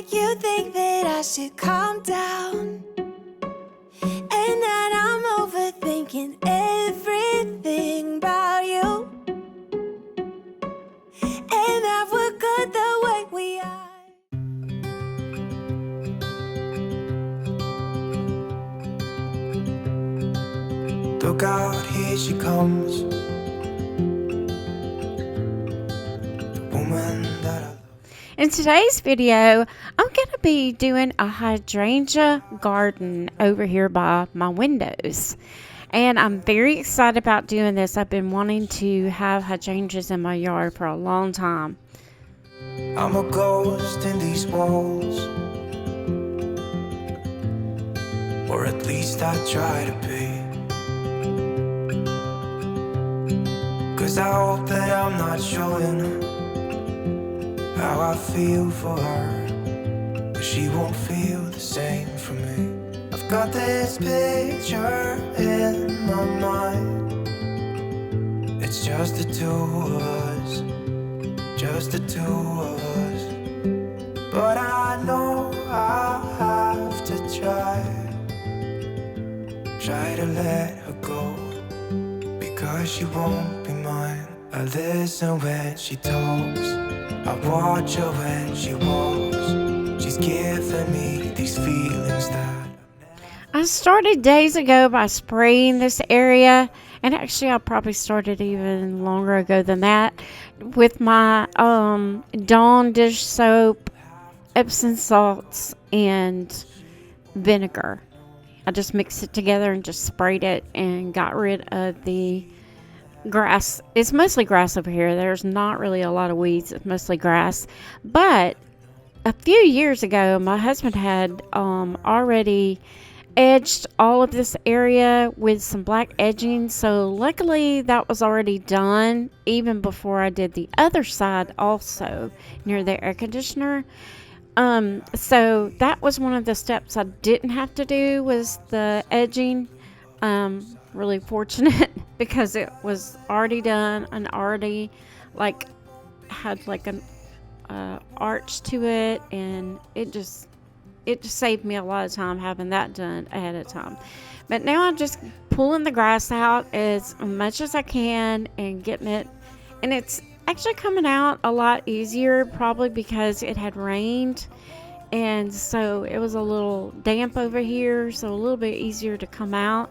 make you think that I should calm down, and that I'm overthinking everything about you, and that we're good the way we are. Look out, here she comes. The woman that I... In today's video, I'm going to be doing a hydrangea garden over here by my windows. And I'm very excited about doing this. I've been wanting to have hydrangeas in my yard for a long time. I'm a ghost in these walls, or at least I try to be. 'Cause I hope that I'm not showing how I feel for her, but she won't feel the same for me. I've got this picture in my mind. It's just the two of us, just the two of us. But I know I have to try to let her go, because she won't be mine. I listen when she talks, I watch her when she walks. She's giving me these feelings that I started days ago by spraying this area, and actually I probably started even longer ago than that, with my Dawn dish soap, Epsom salts, and vinegar. I just mixed it together and just sprayed it and got rid of the grass. It's mostly grass over here. There's not really a lot of weeds. It's mostly grass. But a few years ago, my husband had already edged all of this area with some black edging. So luckily that was already done even before I did the other side also near the air conditioner. So that was one of the steps I didn't have to do, was the edging. Really fortunate because it was already done and already had like an arch to it, and it just saved me a lot of time having that done ahead of time. But now I'm just pulling the grass out as much as I can and getting it, and it's actually coming out a lot easier, probably because it had rained, and so it was a little damp over here, so a little bit easier to come out,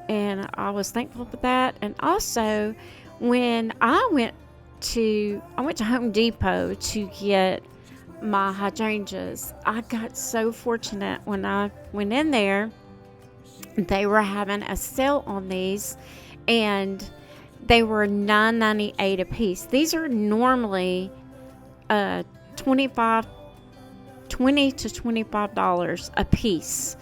and I was thankful for that. And also, when I went to Home Depot to get my hydrangeas, I got so fortunate when I went in there. They were having a sale on these, and they were $9.98 a piece. These are normally $20 to $25 a piece.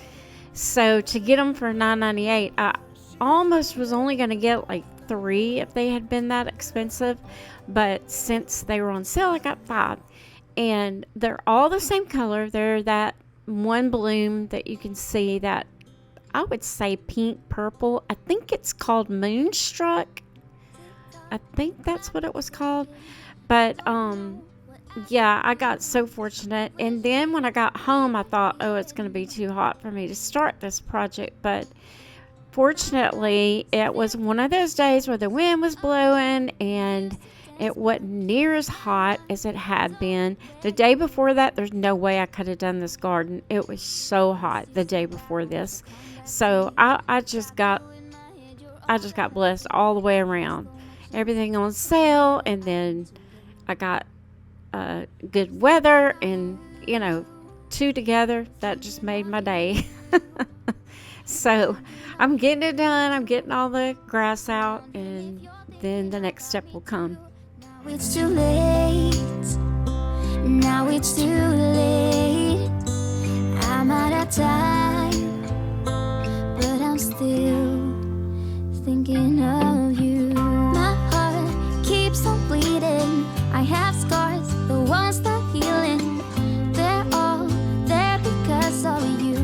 So to get them for $9.98, I almost was only going to get like 3 if they had been that expensive. But since they were on sale, I got 5. And they're all the same color. They're that one bloom that you can see, that I would say pink purple. I think it's called Moonstruck. I think that's what it was called. But yeah, I got so fortunate. And then when I got home, I thought, oh, it's going to be too hot for me to start this project. But fortunately, it was one of those days where the wind was blowing and it wasn't near as hot as it had been. The day before that, there's no way I could have done this garden. It was so hot the day before this. So I just got blessed all the way around. Everything on sale, and then I got good weather, and 2 together, that just made my day. So I'm getting it done. I'm getting all the grass out, and then the next step will come. It's too late. Now it's too late. I'm out of time, but I'm still thinking of you. My heart keeps on bleeding. I have scars, the ones that healing. They're all there because of you.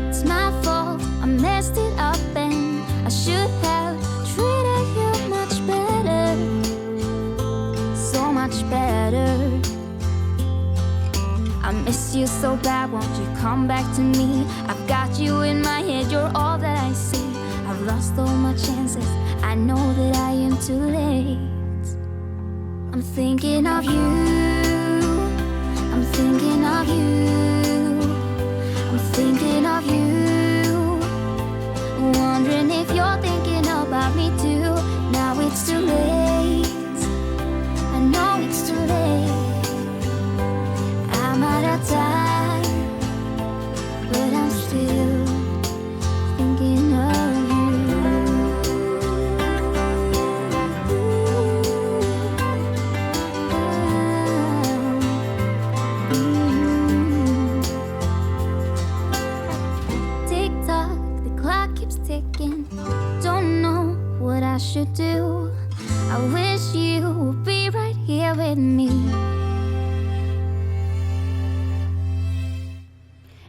It's my fault, I messed it up, and I should have treated you much better, so much better. miss you so bad, won't you come back to me? I've got you in my head, you're all that I see. I've lost all my chances, I know that I am too late. I'm thinking of you, I'm thinking of you, I'm thinking of you, wondering if you're thinking about me too. Now it's too late, I know it's too late. I'm out of time, but I'm still thinking of you. Tick tock, the clock keeps ticking. Don't know what I should do. I wish you would be right here with me.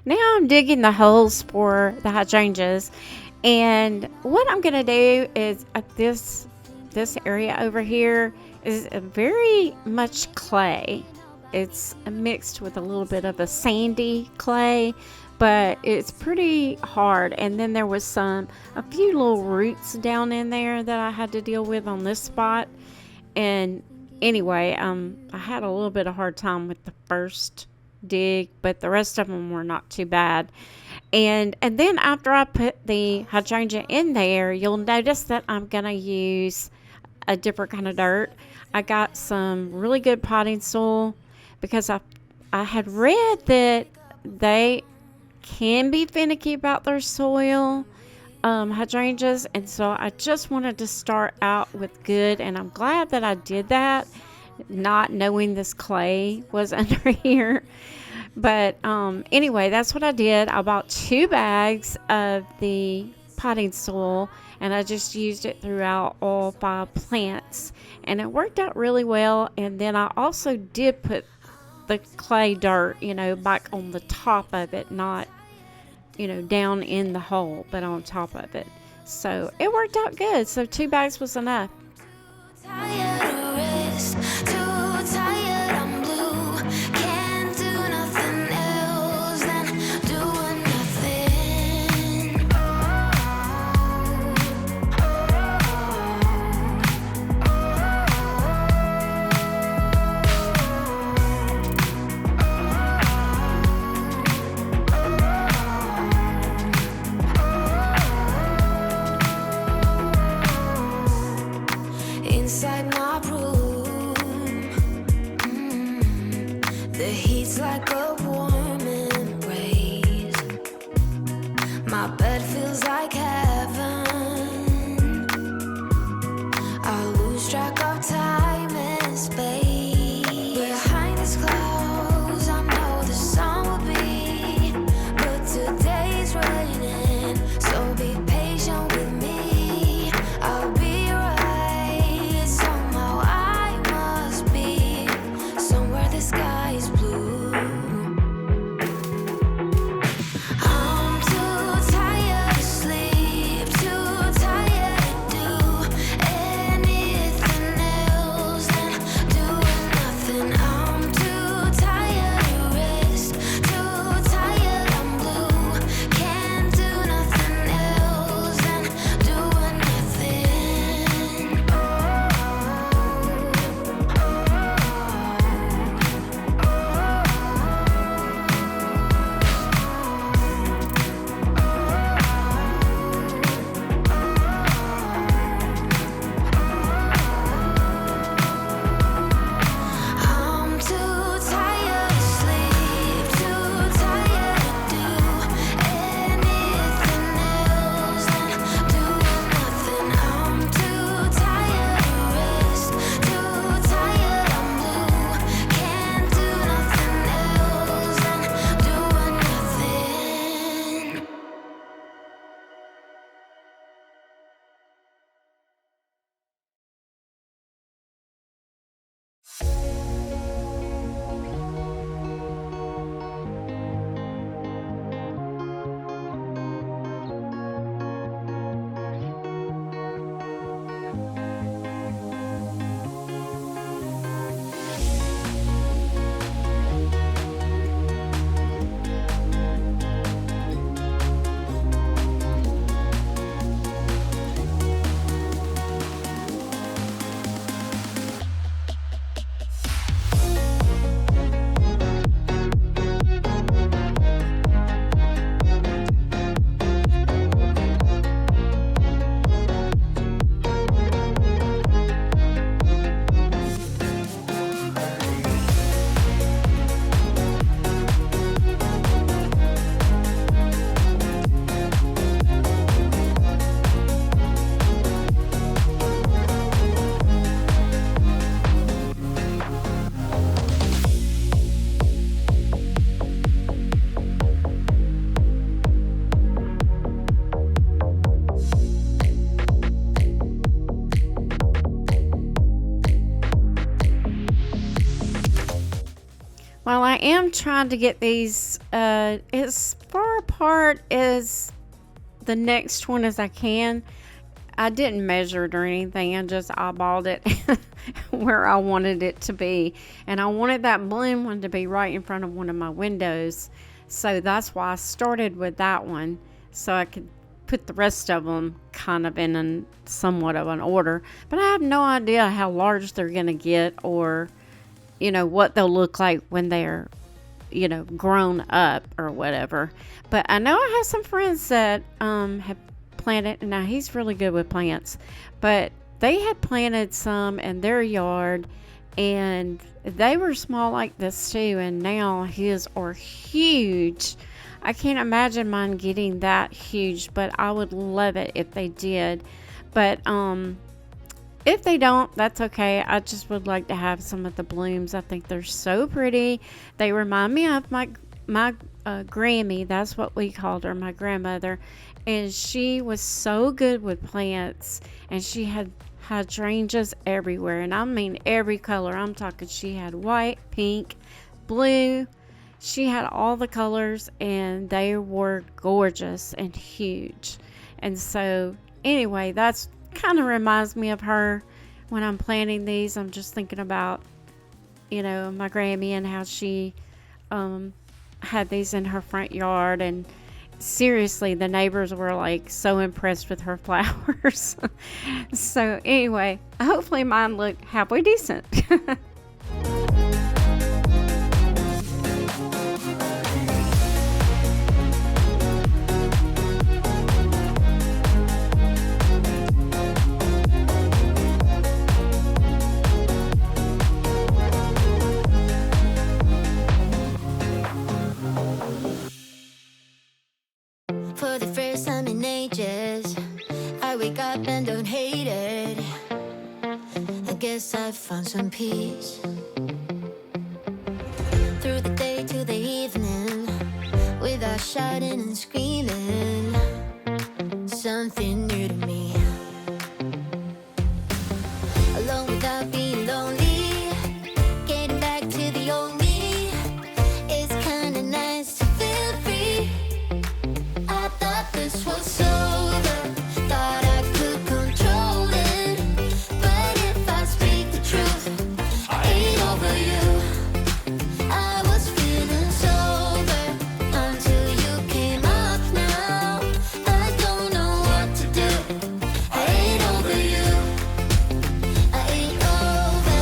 Now I'm digging the holes for the hydrangeas, and what I'm gonna do is this area over here is very much clay. It's mixed with a little bit of a sandy clay, but it's pretty hard. And then there was a few little roots down in there that I had to deal with on this spot. And anyway, I had a little bit of hard time with the first dig, but the rest of them were not too bad. And then after I put the hydrangea in there, you'll notice that I'm gonna use a different kind of dirt. I got some really good potting soil because I had read that they can be finicky about their soil, hydrangeas, and so I just wanted to start out with good, and I'm glad that I did that, not knowing this clay was under here. But anyway, that's what I did. I bought 2 bags of the potting soil, and I just used it throughout all 5 plants, and it worked out really well. And then I also did put the clay dirt, back on the top of it, not down in the hole, but on top of it. So it worked out good. So 2 bags was enough. Tired of rest, too tired, I'm blue. Can't do nothing else than doing nothing. Inside my room, the heat's like a warm embrace. My bed feels like heaven. I lose track of time and space. Behind these clouds, I know the sun will be, but today's raining, so be patient with me. I'll be right. Somehow I must be somewhere the sky is blue. Well, I am trying to get these as far apart as the next one as I can. I didn't measure it or anything. I just eyeballed it where I wanted it to be. And I wanted that bloom one to be right in front of one of my windows. So that's why I started with that one. So I could put the rest of them kind of in somewhat of an order. But I have no idea how large they're going to get, or, what they'll look like when they're, grown up or whatever. But I know I have some friends that have planted. Now, he's really good with plants, but they had planted some in their yard, and they were small like this too, and now his are huge. I can't imagine mine getting that huge, but I would love it if they did. But if they don't, that's okay. I just would like to have some of the blooms. I think they're so pretty. They remind me of my Grammy. That's what we called her, my grandmother. And she was so good with plants, and she had hydrangeas everywhere, and I mean every color. I'm talking, she had white, pink, blue. She had all the colors, and they were gorgeous and huge. And so anyway, that's kind of reminds me of her when I'm planting these. I'm just thinking about, my Grammy and how she had these in her front yard, and seriously, the neighbors were like so impressed with her flowers. So anyway, hopefully mine look halfway decent. For the first time in ages, I wake up and don't hate it. I guess I found some peace. Through the day to the evening, without shouting and screaming, something new to me. Alone without being lonely, getting back to the old me. It's kinda nice to feel free. I thought this was over, thought I could control it. But if I speak the truth, I ain't over you. I was feeling sober until you came up now. I don't know what to do. I ain't over you. I ain't over.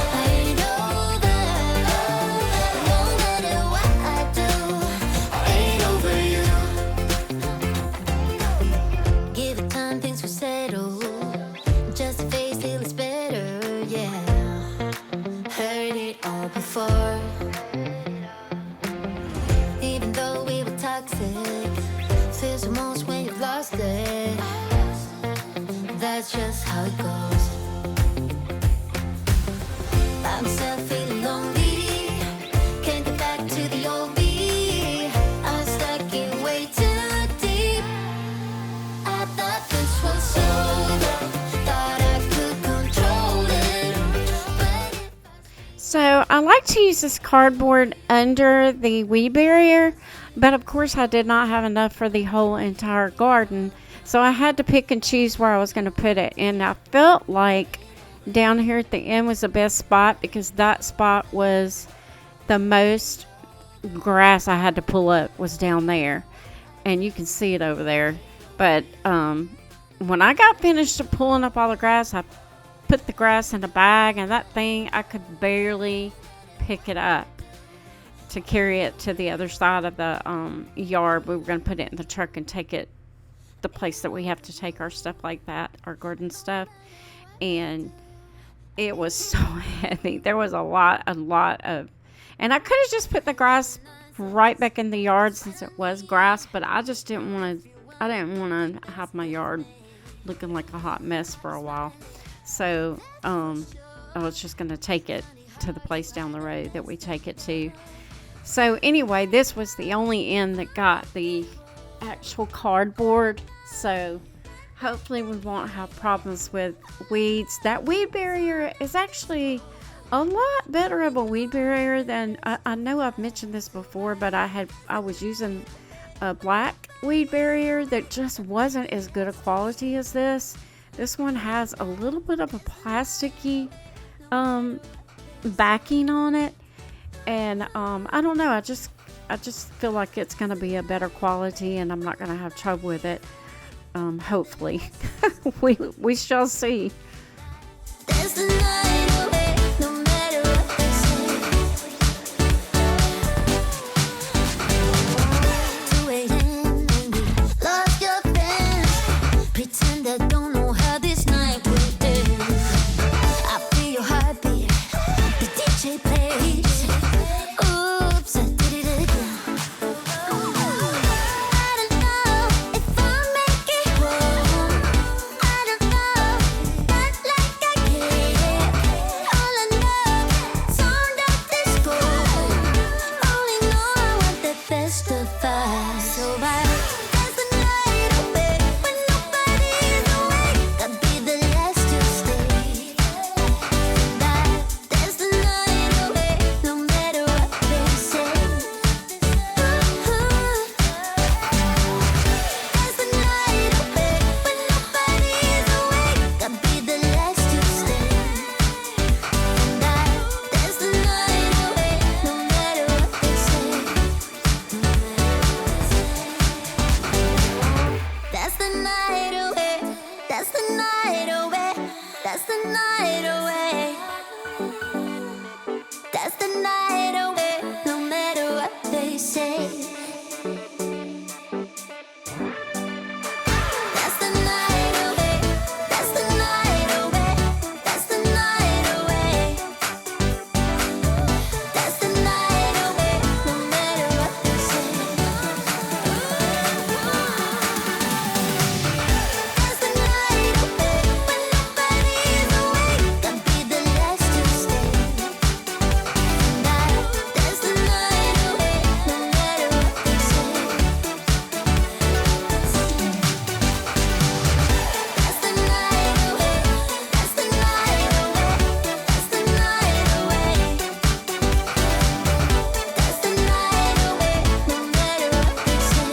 I ain't over. No matter what I do, I ain't over you. Give it time, things will settle. Just a face till it's better, yeah. Heard it all before. Even though we were toxic, feels the most when you've lost it. That's just how it goes. By myself feeling lonely, can't get back to the old me. I'm stuck in way too deep. I thought this was over, thought I could control it. But So I like to use this cardboard under the weed barrier, but of course I did not have enough for the whole entire garden. So I had to pick and choose where I was going to put it. And I felt like down here at the end was the best spot, because that spot was the most grass I had to pull up was down there. And you can see it over there. But when I got finished pulling up all the grass, I put the grass in a bag, and that thing, I could barely pick it up to carry it to the other side of the yard. We were going to put it in the truck and take it the place that we have to take our stuff like that, our garden stuff. And it was so heavy. There was a lot of, and I could have just put the grass right back in the yard since it was grass, but I just didn't want to have my yard looking like a hot mess for a while. So I was just going to take it to the place down the road that we take it to. So anyway, this was the only end that got the actual cardboard. So hopefully we won't have problems with weeds. That weed barrier is actually a lot better of a weed barrier than I know I've mentioned this before, but I was using a black weed barrier that just wasn't as good a quality as this. This one has a little bit of a plasticky backing on it, and I don't know. I just feel like it's going to be a better quality, and I'm not going to have trouble with it. Hopefully, we shall see. There's the night away, no matter what they say. 2 a.m. and we lost your friends. Pretend I don't know how this night will end. I feel your heartbeat, the DJ plays. Oops, I did it again. I don't know if I'll make it home. I don't know, not like I care. All I know, sound of disco. Only know I want that best of vibes. So dance the night away when nobody's awake. I'll be the last to stay. Dance the night away, no matter what they say. Dance the night away when nobody's awake. I'll be the last to stay. Dance the night away, no matter what they say. That's the night away. That's the night away. That's the night away. That's the night away, no matter what they say. That's the night away. That's the night away. That's the night away. That's the night away, no matter what they say. That's the night away when nobody's awake. I'll be the last to stay. That's the night away, no matter what they say. That's the night away. That's the night away. That's the night away. That's the night away, no matter what they say.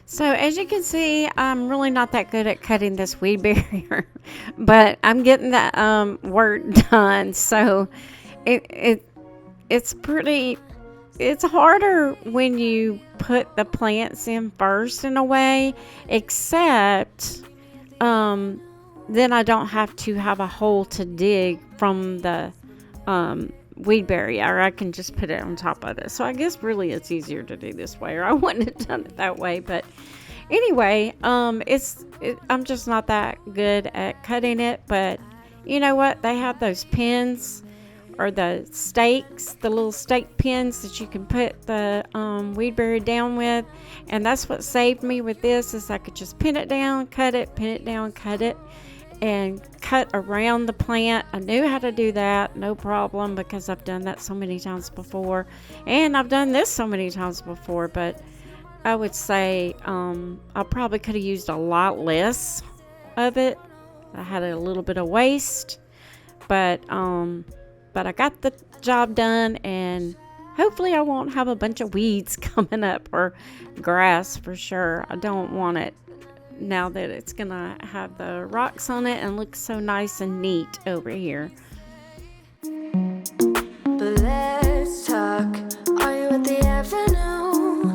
So as you can see, I'm really not that good at cutting this weed barrier, but I'm getting the work done. So it's pretty. It's harder when you put the plants in first in a way, except then I don't have to have a hole to dig from the weed barrier. I can just put it on top of it. So I guess really it's easier to do this way, or I wouldn't have done it that way. But anyway, I'm just not that good at cutting it. But you know what? They have those pins or the stakes, the little stake pins that you can put the weed barrier down with. And that's what saved me with this, is I could just pin it down, cut it, pin it down, cut it, and cut around the plant. I knew how to do that, no problem, because I've done that so many times before, and I've done this so many times before. But I would say I probably could have used a lot less of it. I had a little bit of waste, but I got the job done, and hopefully I won't have a bunch of weeds coming up, or grass for sure. I don't want it now that it's gonna have the rocks on it and look so nice and neat over here. But let's talk. Are you at the avenue?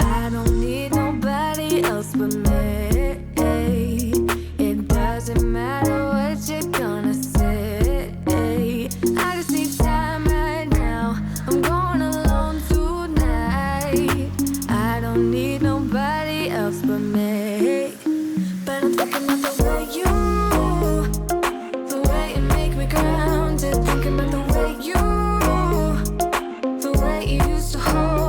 I don't need nobody else but me. It doesn't matter what you're gonna say. I just need time right now. I'm going alone tonight. I don't need nobody else but me. But I'm thinking about the way you move, the way you make me grounded. Thinking about the way you used to hold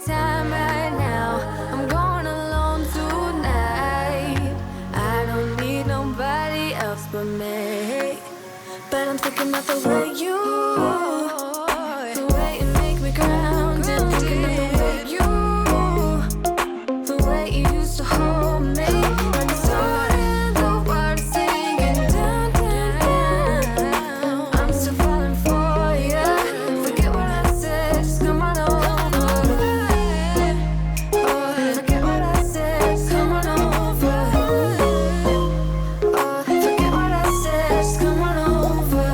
time right now. I'm going alone tonight. I don't need nobody else but me. But I'm thinking about the way the way you make me grounded. Thinking of the way you used to hold me. When the sun and the water sinking down, down, down. I'm still falling for you. Forget what I said, just come on over. Oh, forget what I said, just come on over. Oh, forget what I said, just come on over.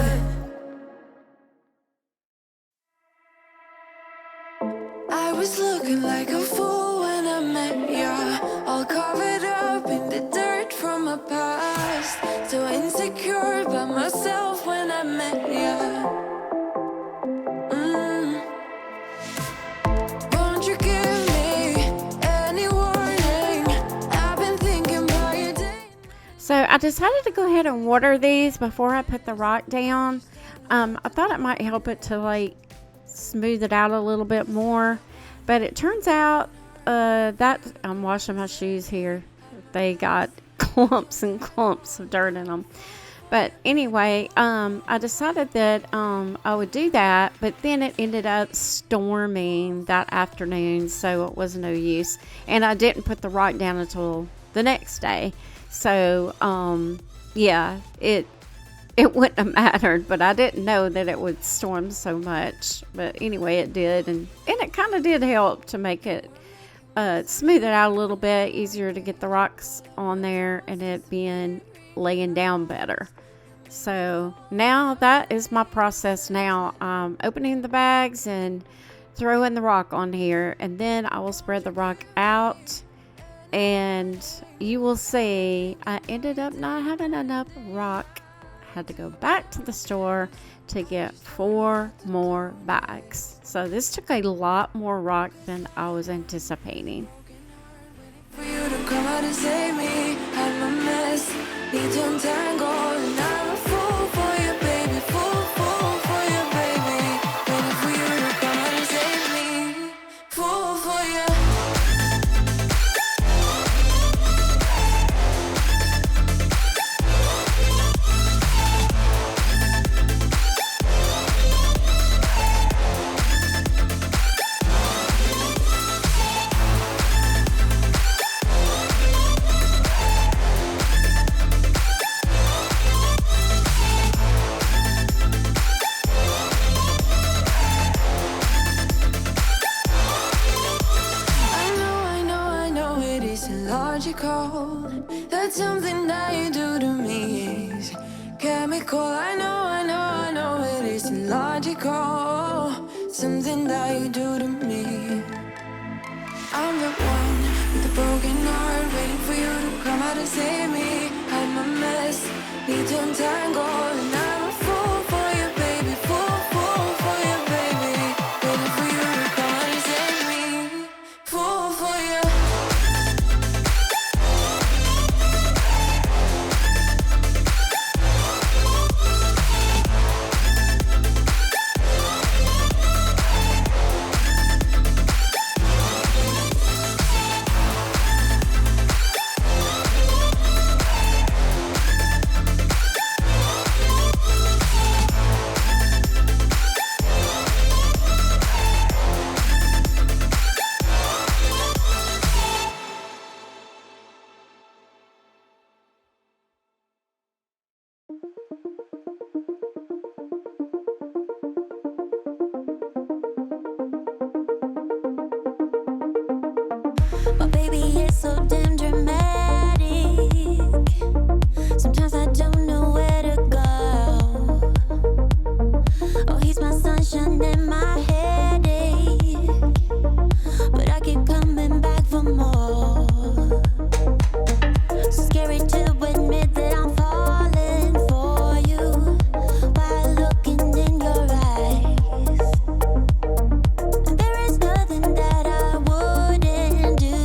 I was looking like a fool when I met ya, all covered up in the dirt from my past. So insecure by myself when I met ya. Won't you give me any warning? I've been thinking about your day. So I decided to go ahead and water these before I put the rock down. I thought it might help it to like smooth it out a little bit more, but it turns out that I'm washing my shoes here. They got clumps and clumps of dirt in them. But anyway, I decided that I would do that, but then it ended up storming that afternoon, so it was no use. And I didn't put the rock down until the next day. So, yeah, it wouldn't have mattered, but I didn't know that it would storm so much. But anyway, it did, and it kind of did help to make it smooth it out a little bit, easier to get the rocks on there, and it being laying down better. So now that is my process. Now I'm opening the bags and throwing the rock on here, and then I will spread the rock out, and you will see I ended up not having enough rock. Had to go back to the store to get 4 more bags. So this took a lot more rock than I was anticipating. For you to come out and save me, I'm a mess, need to untangle, and I'm a fool for you, baby, fool for you, baby. Waiting for you to come out and save me, fool for you. That's something that you do to me is chemical. I know it isn't logical. Something that you do to me. I'm the one with a broken heart, waiting for you to come out and save me. I'm a mess, need to untangle, and I'm a fool for you, baby, fool for you, baby. Waiting for you to come out and save me, fool for you. But baby, it's so damn dramatic. Sometimes I don't know where to go. Oh, he's my sunshine and my headache, but I keep coming back for more. Scary to admit that I'm falling for you while looking in your eyes. And there is nothing that I wouldn't do.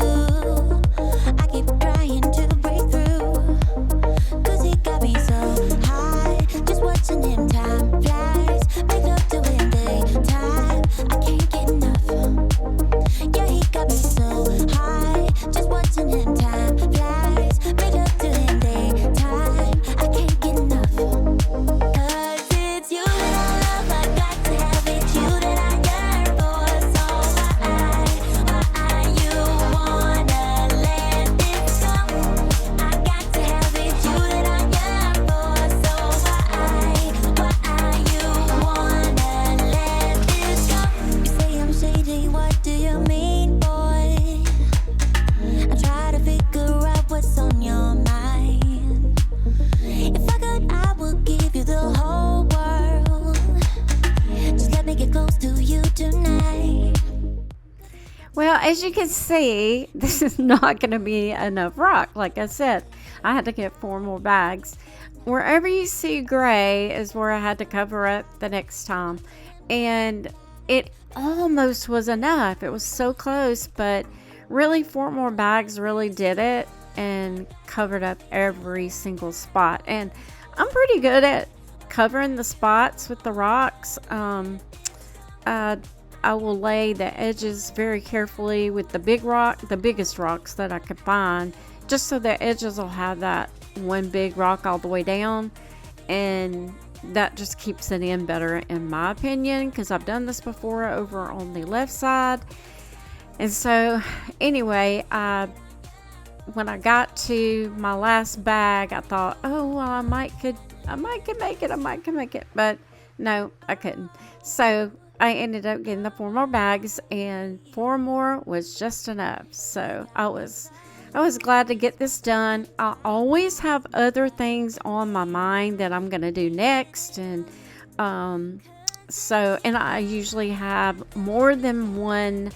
Well, as you can see, this is not going to be enough rock. Like I said, I had to get 4 more bags. Wherever you see gray is where I had to cover up the next time. And it almost was enough. It was so close, but really 4 more bags really did it and covered up every single spot. And I'm pretty good at covering the spots with the rocks. I will lay the edges very carefully with the biggest rocks that I could find, just so the edges will have that one big rock all the way down, and that just keeps it in better in my opinion, because I've done this before over on the left side. And so anyway, when I got to my last bag, I thought, oh well, I might could make it, but no, I couldn't. So I ended up getting the 4 more bags, and 4 more was just enough. So I was glad to get this done. I always have other things on my mind that I'm going to do next. And and I usually have more than one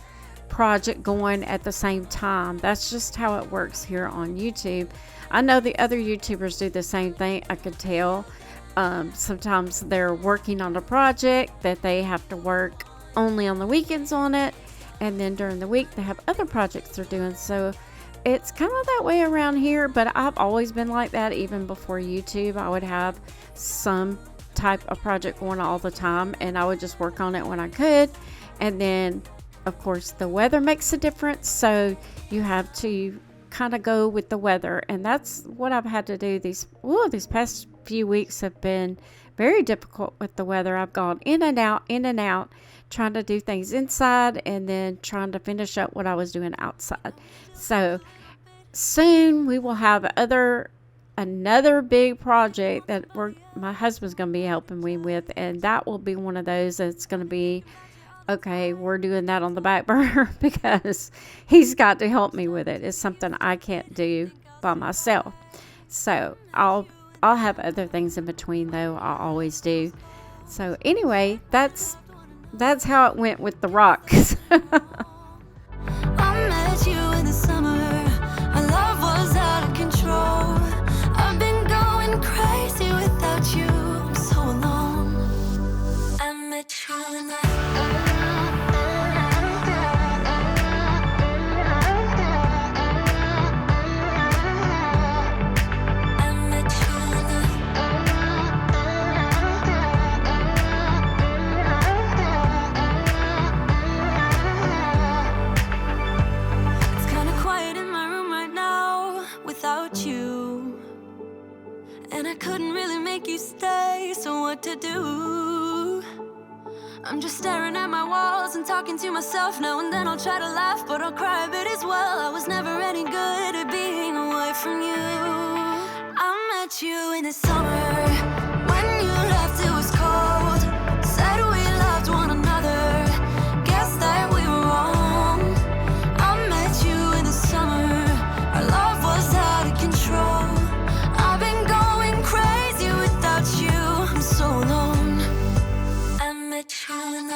project going at the same time. That's just how it works here on YouTube. I know the other YouTubers do the same thing. I could tell. Sometimes they're working on a project that they have to work only on the weekends on it, and then during the week they have other projects they're doing. So it's kind of that way around here, but I've always been like that. Even before YouTube, I would have some type of project going all the time, and I would just work on it when I could. And then of course the weather makes a difference, so you have to kind of go with the weather, and that's what I've had to do. These past few weeks have been very difficult with the weather. I've gone in and out, trying to do things inside and then trying to finish up what I was doing outside. So soon we will have another big project that my husband's going to be helping me with, and that will be one of those that's going to be okay, we're doing that on the back burner because he's got to help me with it. It's something I can't do by myself. So I'll have other things in between, though. I always do. So anyway, that's how it went with the rocks. I met you in the summer. Our love was out of control. I've been going crazy without you. I'm so alone. I met you in the to do. I'm just staring at my walls and talking to myself now and then. I'll try to laugh, but I'll cry a bit as well. I was never any good at being away from you. I met you in the summer. When you left, it was cold. Said we loved one another. Guess that we were wrong. I met you in the summer. Our love was out of control. I've been going crazy without you. I'm so alone. I met you in the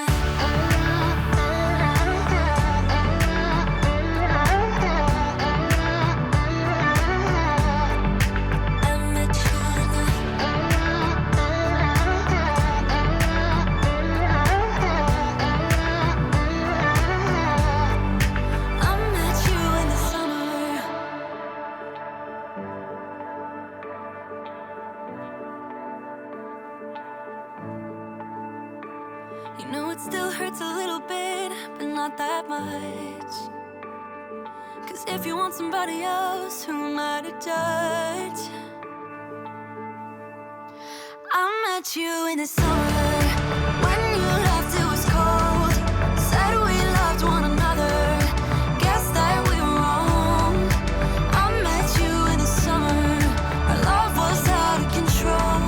if you want somebody else, who am I to judge? I met you in the summer. When you left, it was cold. Said we loved one another. Guess that we were wrong. I met you in the summer. Our love was out of control.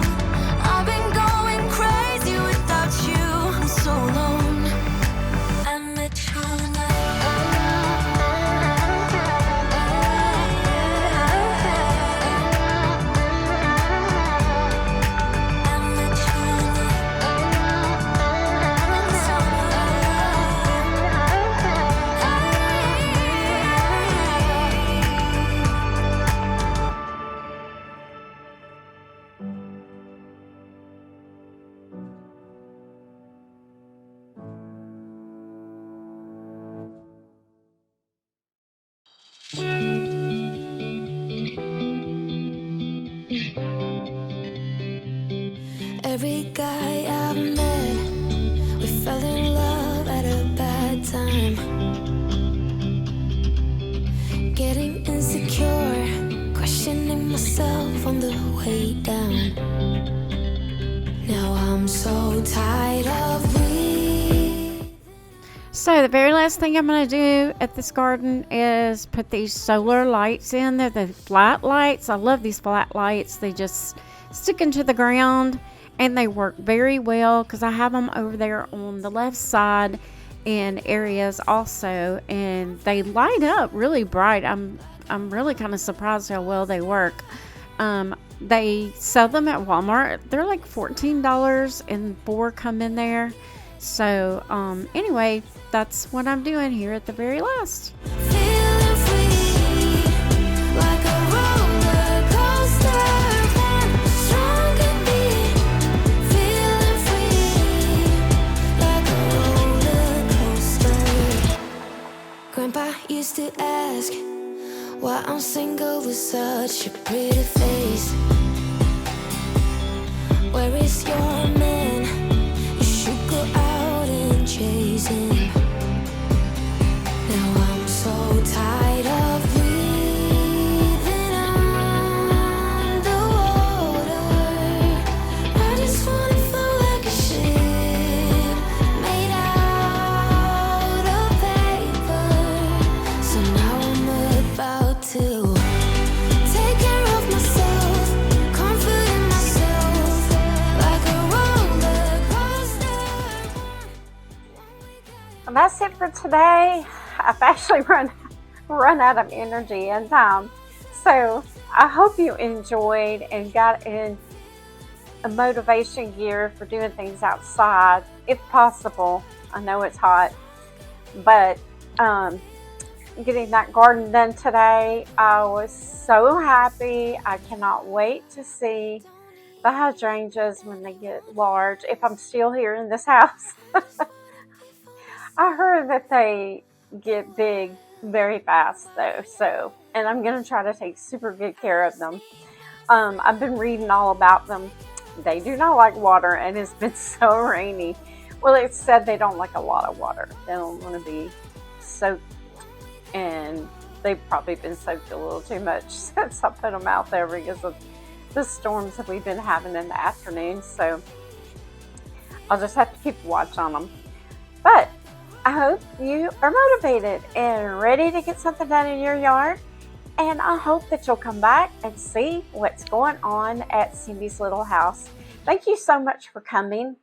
I've been going crazy without you. I'm so alone. I met you in the Every guy I've met, we fell in love at a bad time. Getting insecure, questioning myself on the way down. Now I'm so tired of breathing. So the very last thing I'm going to do at this garden is put these solar lights in. They're the flat lights. I love these flat lights. They just stick into the ground and they work very well because I have them over there on the left side in areas also, and they light up really bright. I'm really kind of surprised how well they work. They sell them at Walmart. They're like $14 and 4 come in there. So anyway, that's what I'm doing here at the very last. Feeling free, like a roller coaster, one stronger beat. Feeling free, like a roller coaster. Grandpa used to ask why I'm single with such a pretty face. Where is your man? You should go out and chase him. Now I'm so tired of breathing underwater. I just wanna float like a ship made out of paper. So now I'm about to take care of myself, comfort in myself, like a roller coaster. And that's it for today. I've actually run out of energy and time. So I hope you enjoyed and got in a motivation gear for doing things outside, if possible. I know it's hot, but getting that garden done today, I was so happy. I cannot wait to see the hydrangeas when they get large, if I'm still here in this house. I heard that they get big very fast though, so, and I'm going to try to take super good care of them. I've been reading all about them. They do not like water, and it's been so rainy. Well, it's said they don't like a lot of water. They don't want to be soaked, and they've probably been soaked a little too much since I put them out there because of the storms that we've been having in the afternoon. So I'll just have to keep a watch on them. But I hope you are motivated and ready to get something done in your yard. And I hope that you'll come back and see what's going on at Cindy's little house. Thank you so much for coming.